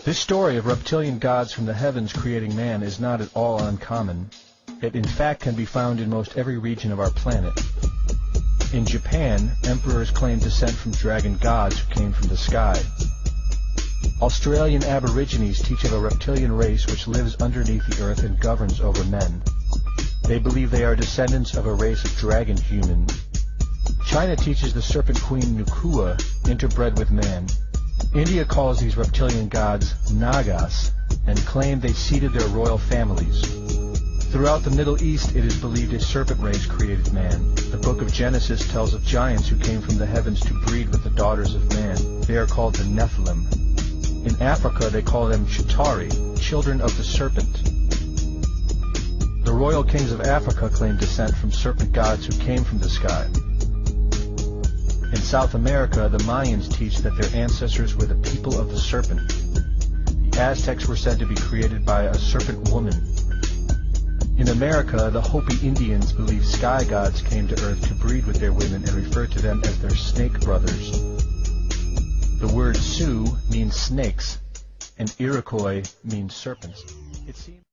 This story of reptilian gods from the heavens creating man is not at all uncommon. It in fact can be found in most every region of our planet. In Japan, emperors claim descent from dragon gods who came from the sky. Australian Aborigines teach of a reptilian race which lives underneath the earth and governs over men. They believe they are descendants of a race of dragon human. China teaches the serpent queen Nukua interbred with man. India calls these reptilian gods Nagas and claim they seeded their royal families. Throughout the Middle East it is believed a serpent race created man. The book of Genesis tells of giants who came from the heavens to breed with the daughters of man. They are called the Nephilim. In Africa they call them Chitari, children of the serpent. The royal kings of Africa claim descent from serpent gods who came from the sky. In South America, the Mayans teach that their ancestors were the people of the serpent. The Aztecs were said to be created by a serpent woman. In America, the Hopi Indians believe sky gods came to earth to breed with their women and refer to them as their snake brothers. The word Sioux means snakes, and Iroquois means serpents. It seems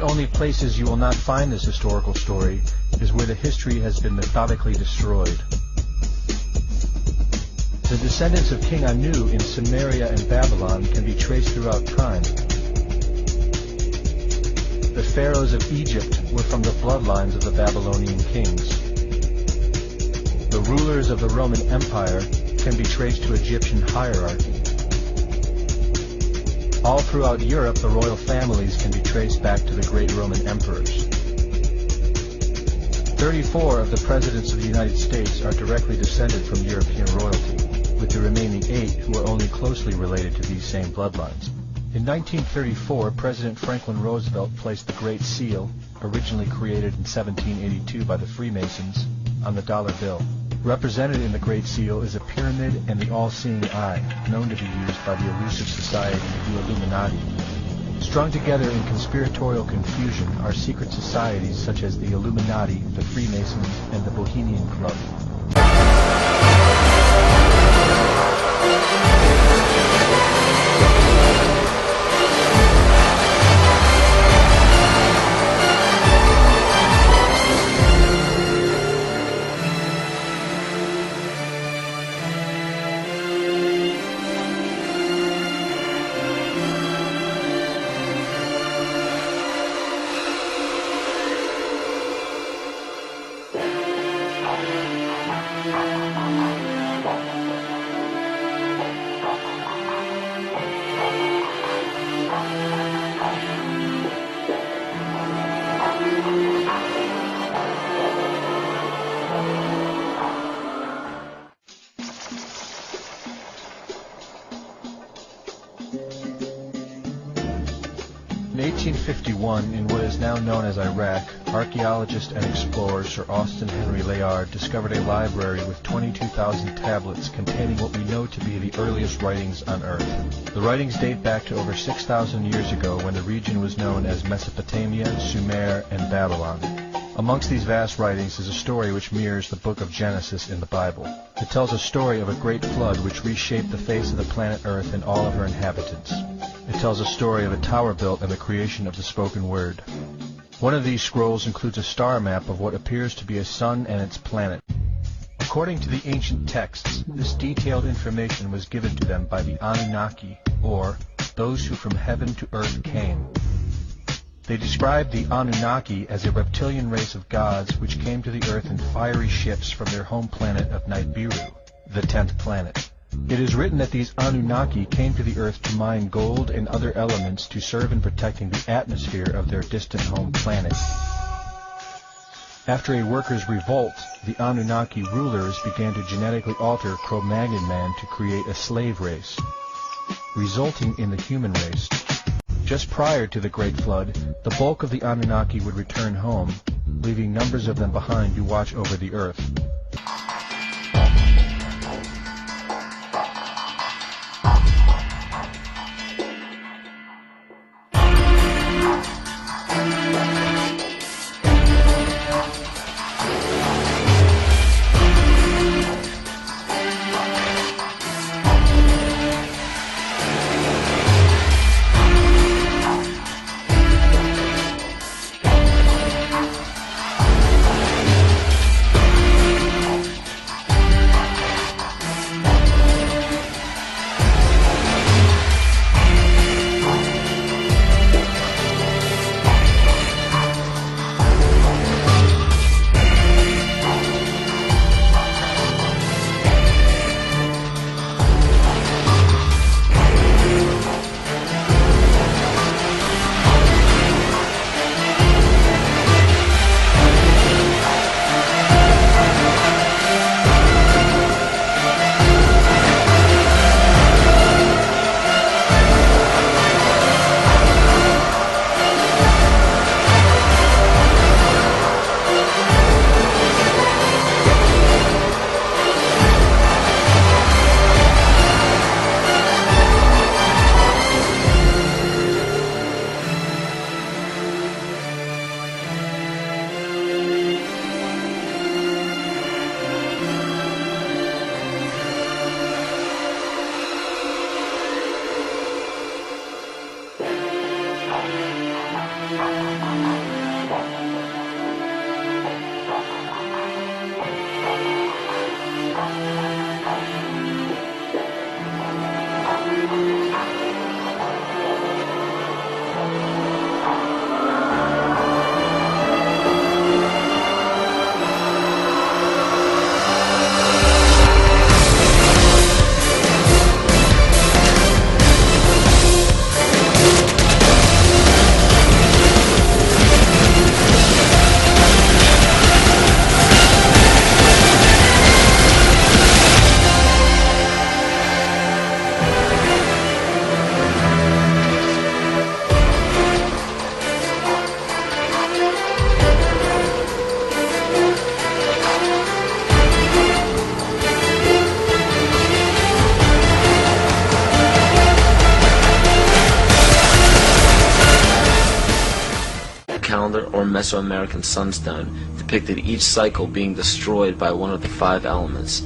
the only places you will not find this historical story is where the history has been methodically destroyed. The descendants of King Anu in Sumeria and Babylon can be traced throughout time. The pharaohs of Egypt were from the bloodlines of the Babylonian kings. The rulers of the Roman Empire can be traced to Egyptian hierarchy. All throughout Europe, the royal families can be traced back to the great Roman emperors. 34 of the presidents of the United States are directly descended from European royalty, with the remaining 8 who are only closely related to these same bloodlines. In 1934, President Franklin Roosevelt placed the Great Seal, originally created in 1782 by the Freemasons, on the dollar bill. Represented in the Great Seal is a pyramid and the all-seeing eye, known to be used by the elusive society, the Illuminati. Strung together in conspiratorial confusion are secret societies such as the Illuminati, the Freemasons, and the Bohemian Club. 1851, in what is now known as Iraq, archaeologist and explorer Sir Austin Henry Layard discovered a library with 22,000 tablets containing what we know to be the earliest writings on Earth. The writings date back to over 6,000 years ago when the region was known as Mesopotamia, Sumer, and Babylon. Amongst these vast writings is a story which mirrors the book of Genesis in the Bible. It tells a story of a great flood which reshaped the face of the planet Earth and all of her inhabitants. It tells a story of a tower built and the creation of the spoken word. One of these scrolls includes a star map of what appears to be a sun and its planet. According to the ancient texts, this detailed information was given to them by the Anunnaki, or those who from heaven to earth came. They described the Anunnaki as a reptilian race of gods which came to the earth in fiery ships from their home planet of Nibiru, the 10th planet. It is written that these Anunnaki came to the earth to mine gold and other elements to serve in protecting the atmosphere of their distant home planet. After a workers' revolt, the Anunnaki rulers began to genetically alter Cro-Magnon man to create a slave race, resulting in the human race. Just prior to the Great Flood, the bulk of the Anunnaki would return home, leaving numbers of them behind to watch over the earth. calendar or Mesoamerican sunstone depicted each cycle being destroyed by one of the 5 elements.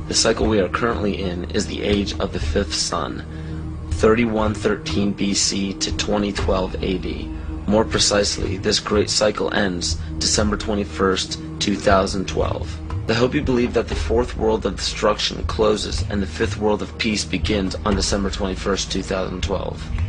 The cycle we are currently in is the age of the 5th sun, 3113 BC to 2012 AD. More precisely, this great cycle ends December 21st, 2012. The Hopi believe that the 4th world of destruction closes and the 5th world of peace begins on December 21st, 2012.